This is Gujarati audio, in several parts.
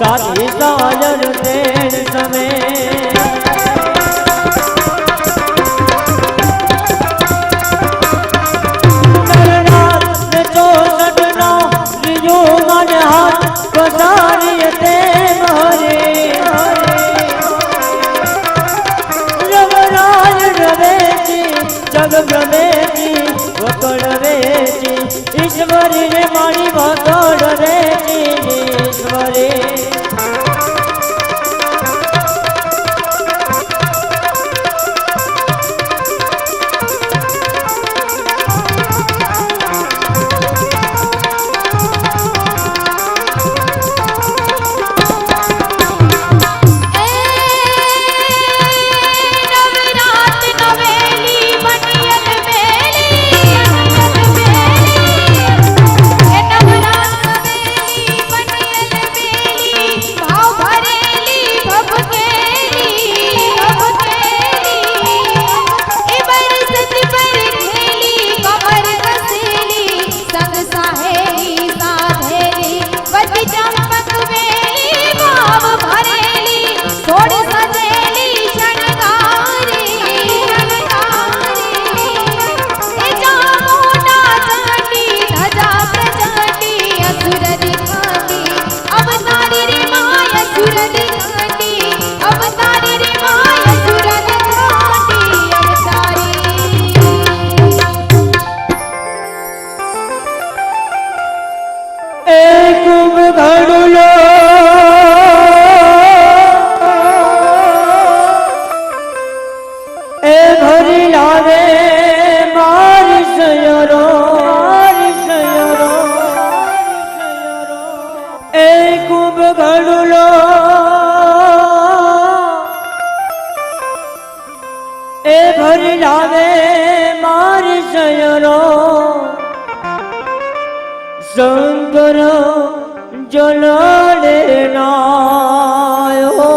साथी साजन तेन समय जग ब्रह्मेची वकडवेची ईश्वरी रे माणी वकडवेची ईश्वरी भरी लावे मारी सयरो शंकर जलने नायो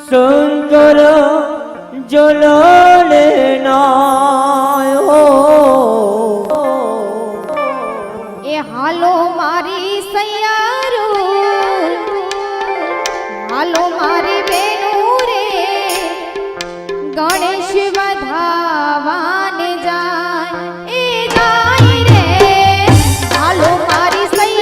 शंकर जलने नायो ए हालो मारी सयारो हालो मारी गणेश बधावान जाए ए जाए रे हालो मारी सही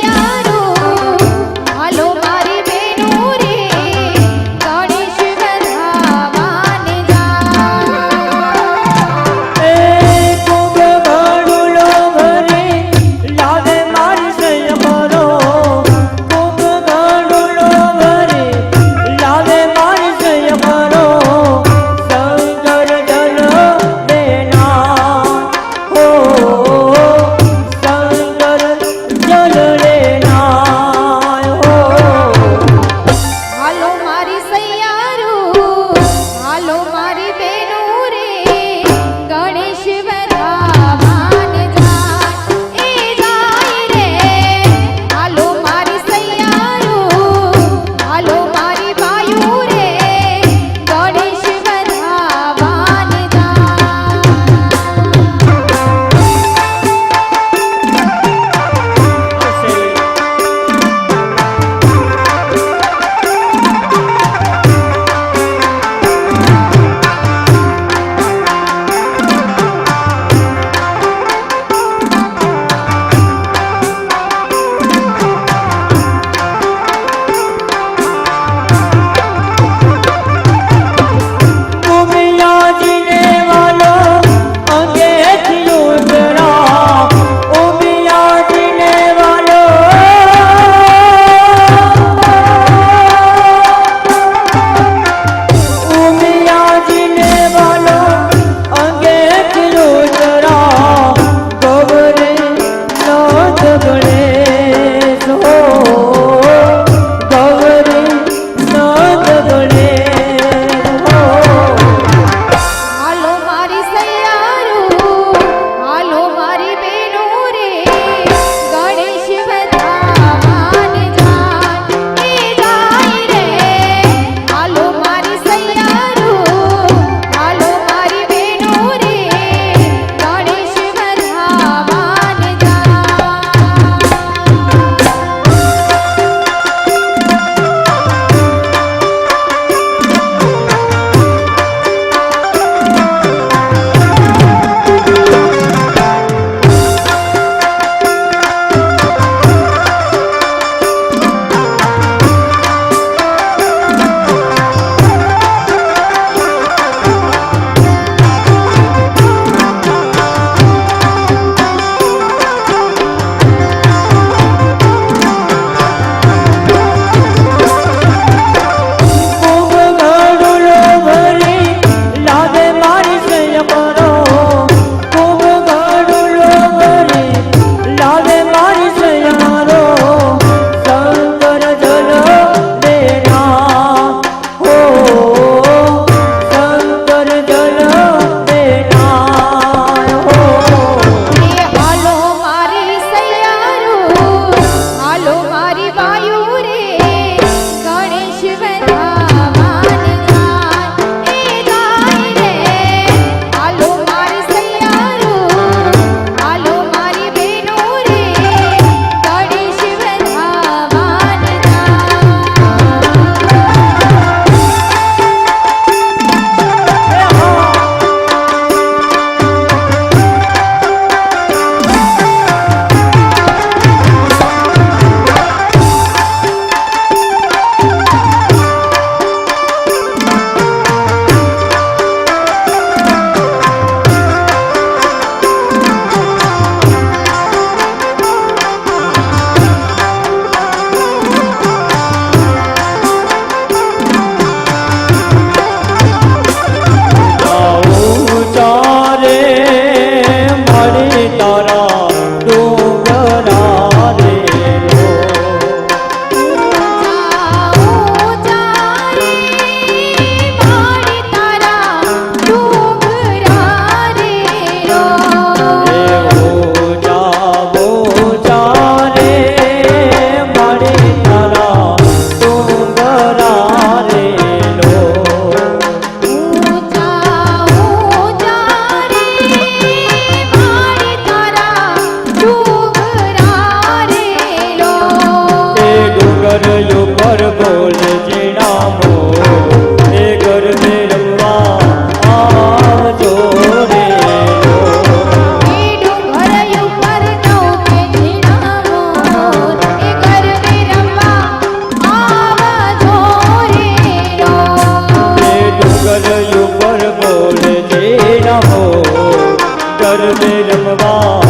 ગરબે રમવા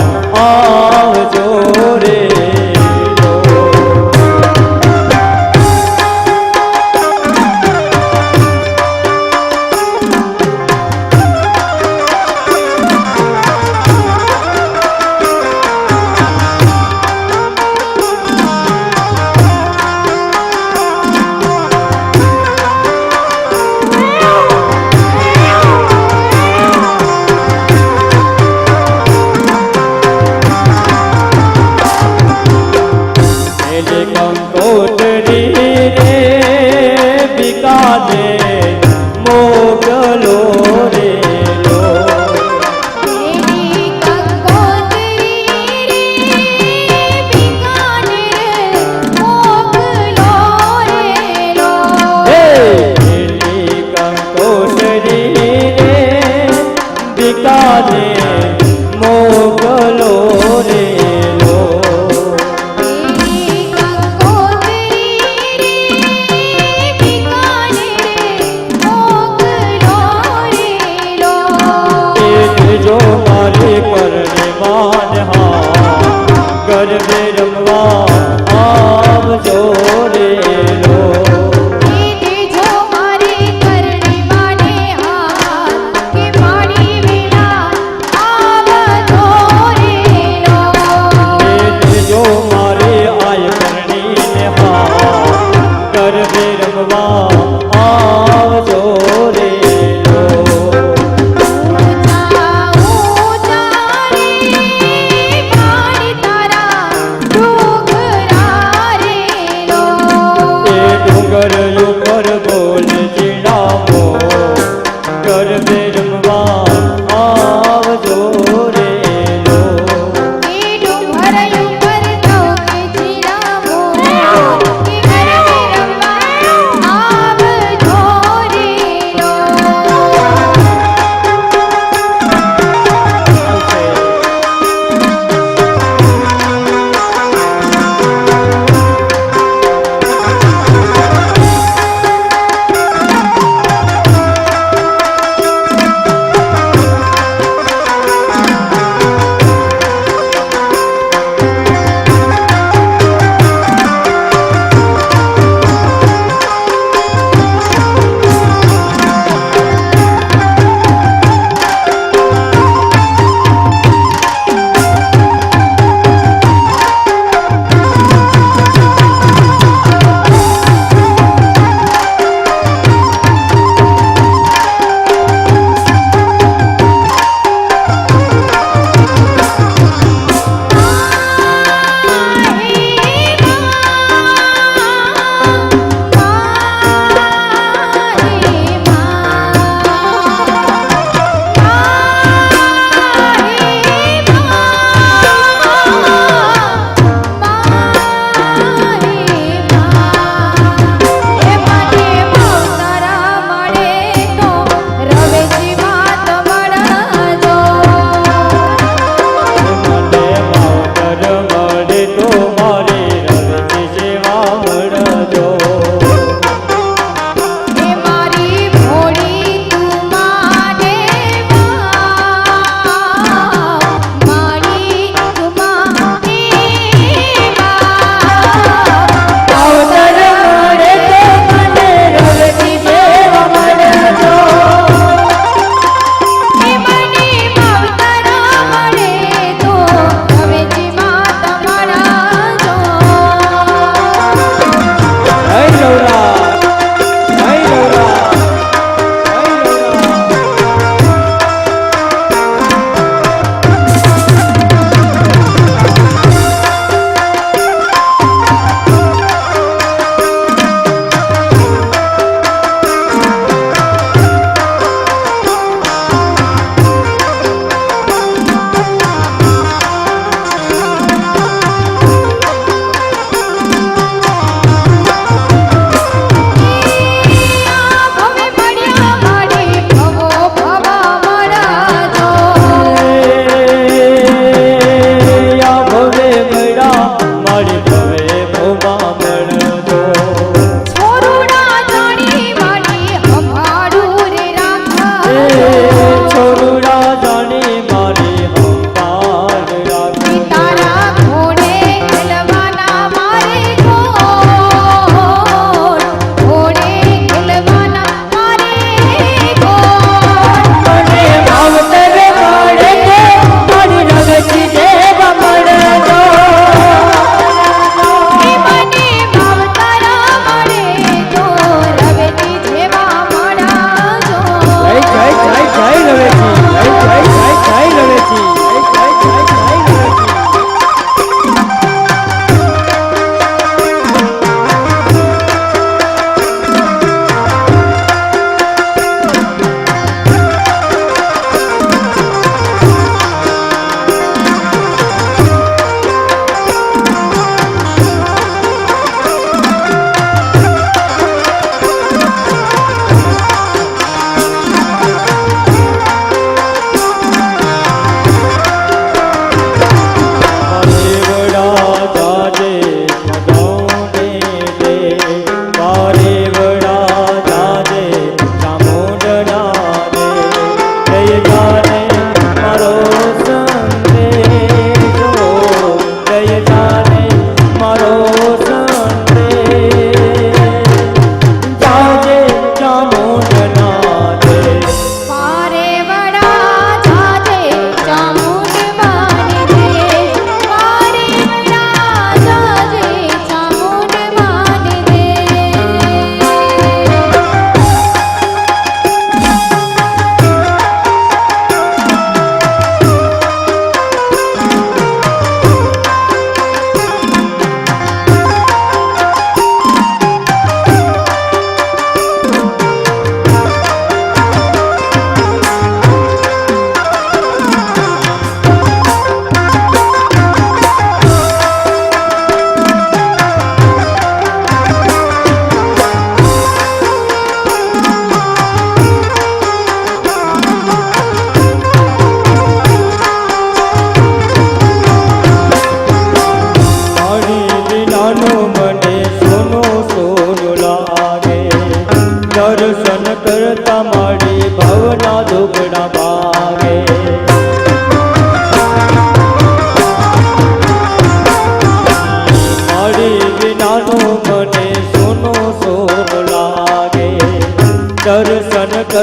આવજો રે લો. એલે કંકોત્રી રે બિકાને મોકલો રે લો. એની કંકોત્રી રે બિકાનેર મોકલો રે લો. એલી કંકોત્રી રે બિકાને મોકલો રે લો. એની કંકોત્રી રે બિકાનેર મોકલો રે લો. જો મારી પરને માન હા ગરબે રમવા આવજો રે લો. જો મારી કરણી માને હાથ કે મારી વિના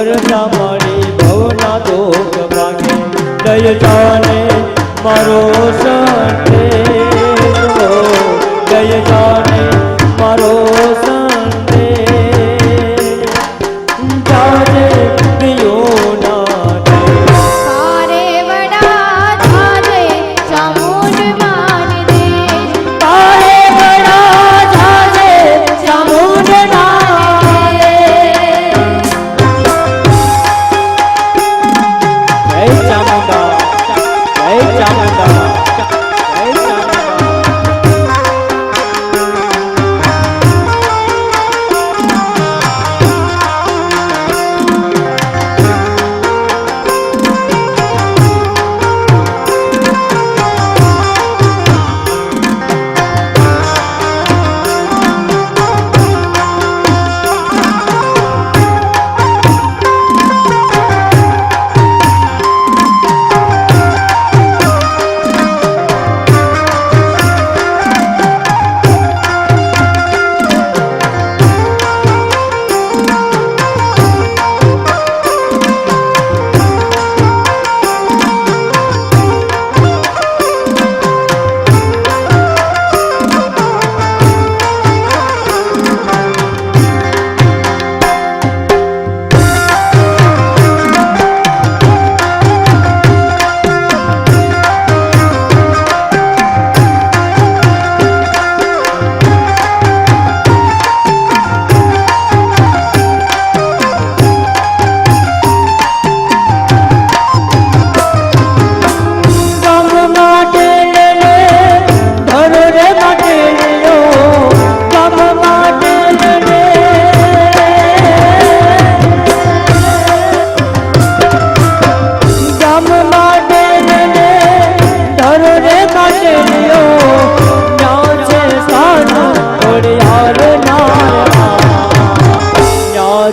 કરતા મારી ભવના દુઃખ ભાગે દય જાને મારો સંદેશ દય જાને મારો સંદેશ જાજે પિયોના તારે વડા જાજે ચામુંડ માન દેશ તારે વડા જાજે ચામુંડ માન દેશ જય ચામુંડા જય ચામુંડા જય ચામુંડા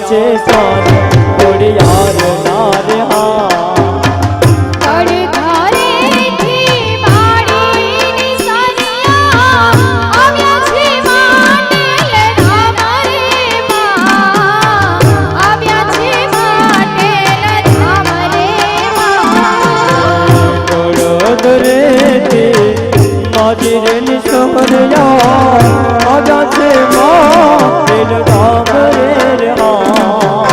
છે સાન કોડિયાર નાર હા કડધારેથી માડીની સાનિયા આવ્યા છે માટે ધામ રે માં આવ્યા છે માટે ધામ રે માં કોડોદરેથી માજીરેની સોહરિયા આવ્યા છે માં દિલ ગામ રે હા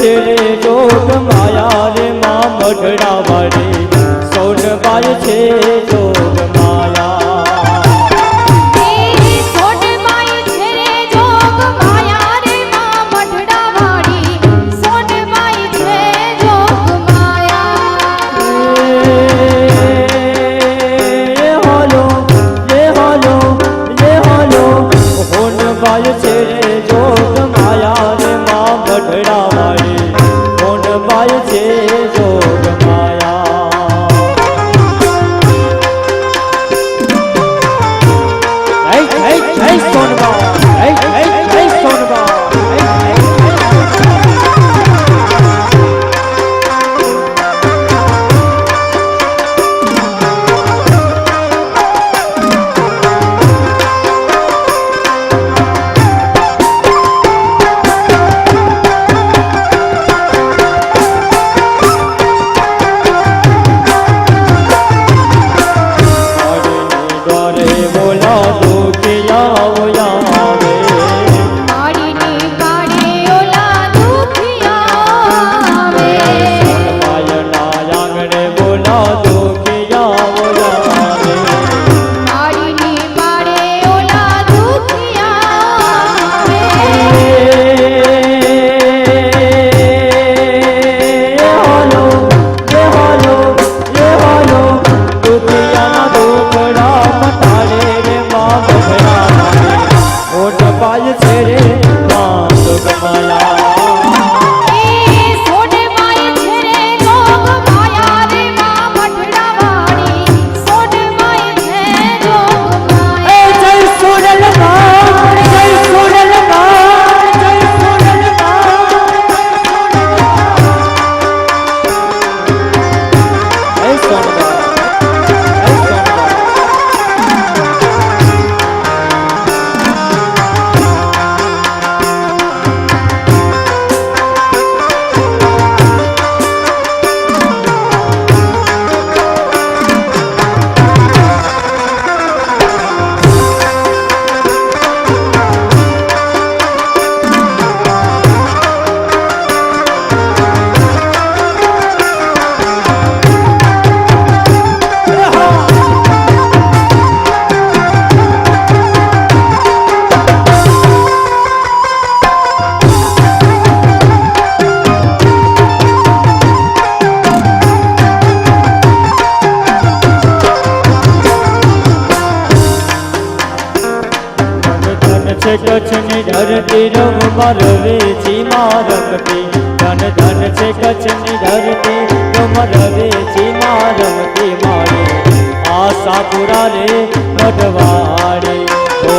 છે રે જોગ માયા રે માં મઢડા વાળી સોનબાઈ છે જોગ માયા એ સોનબાઈ છે રે જોગ માયા રે માં મઢડા વાળી સોનબાઈ છે જોગ માયા ये होलो होनबाई છે રે જોગ માયા રે માં મઢડા વાળી હોનબાઈ છે જોગ માયા જય સોનબા જય સોનબા માડીની કાળે ઓલા દુખિયા આવે માડીની કાળે ઓલા દુખિયા પાય છે રે માં જોગ માયા એ સોનબાઈ છે રે જોગ માયા રે માં મઢડા વાળી સોનબાઈ છે જોગ માયા જય સોનલબા જય સોનલબા જય સોનલબા જય સોનબા જય સોનબા છે કચ્છની ધરતી રમવા રવેચી માં રમતી ધન ધન છે કચ્છની ધરતી રમવા રવેચી માં રમતી મારી આશાપુરા રે મઢવાડી ઓ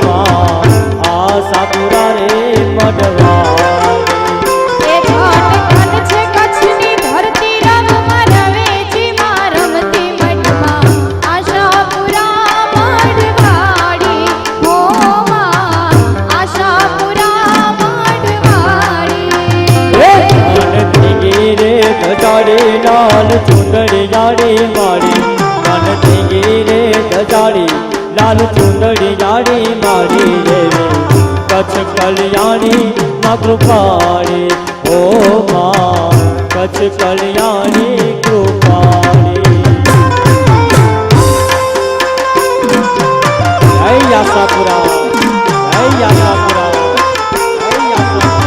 માં આશાપુરા રે મઢવાડી એ ધન ધન છે કચ્છની ધરતી રમવા રવેચી માં રમતી મઢમાં આશાપુરા મઢવાડી હો માં આશાપુરા મઢવાડી ગીરે ધજાડી લાલ ચુંદડી જાડી મારી ધન ગીરે ધજાડી લાલ ચુંદડી જાડી મારી દેવી કચ્છ કલ્યાણી માં કૃપાળી ઓ માં કચ્છ કલ્યાણી કૃપાળી જય આશાપુરા જય આશાપુરા જય આશાપુરા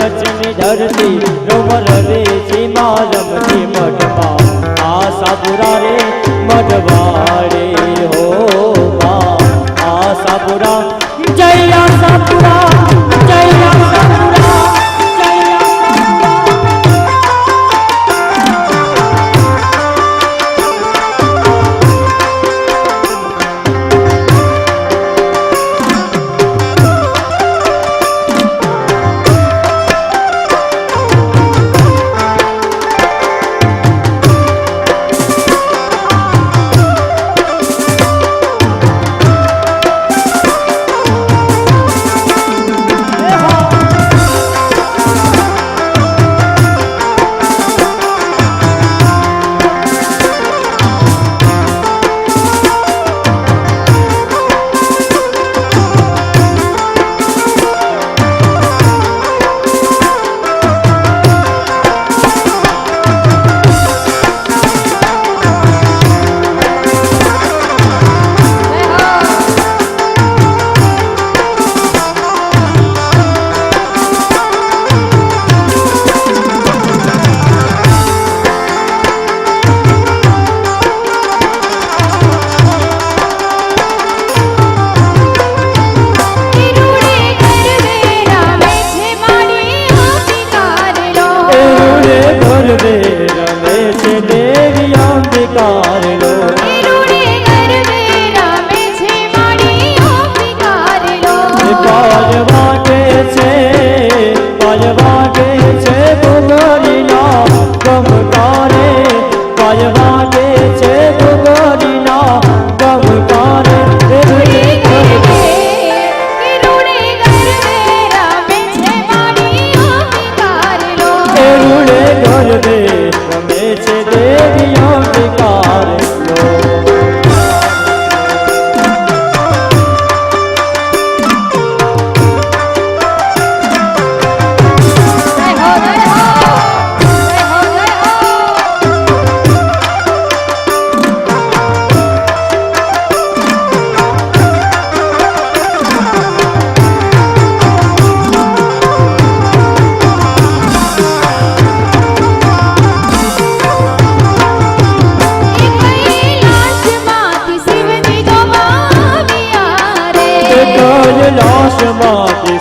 કચ્છની ધરતી રમર રે સીમા રમતી મઢમાં આશાપુરા રે મઢવાડે હો માં આશાપુરા જય આશાપુરા જય આશાપુરા જય આશાપુરા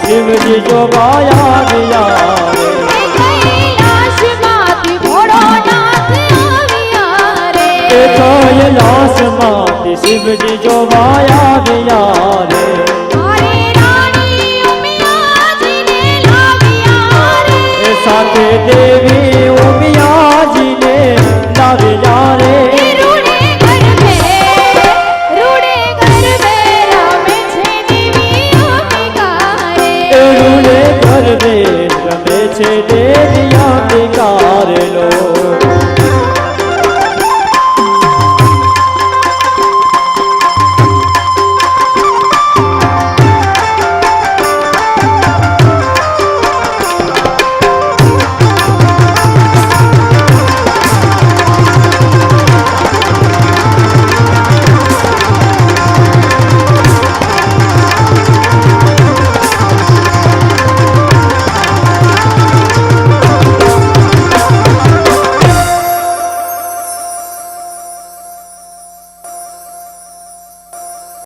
શિવજી જો બાયા ગયા રે કૈલાસમાંથી શિવજી જો બાયા ગયા રે સાથે દેવી ઉમિયાજીને લાવ્યા રે રમે છે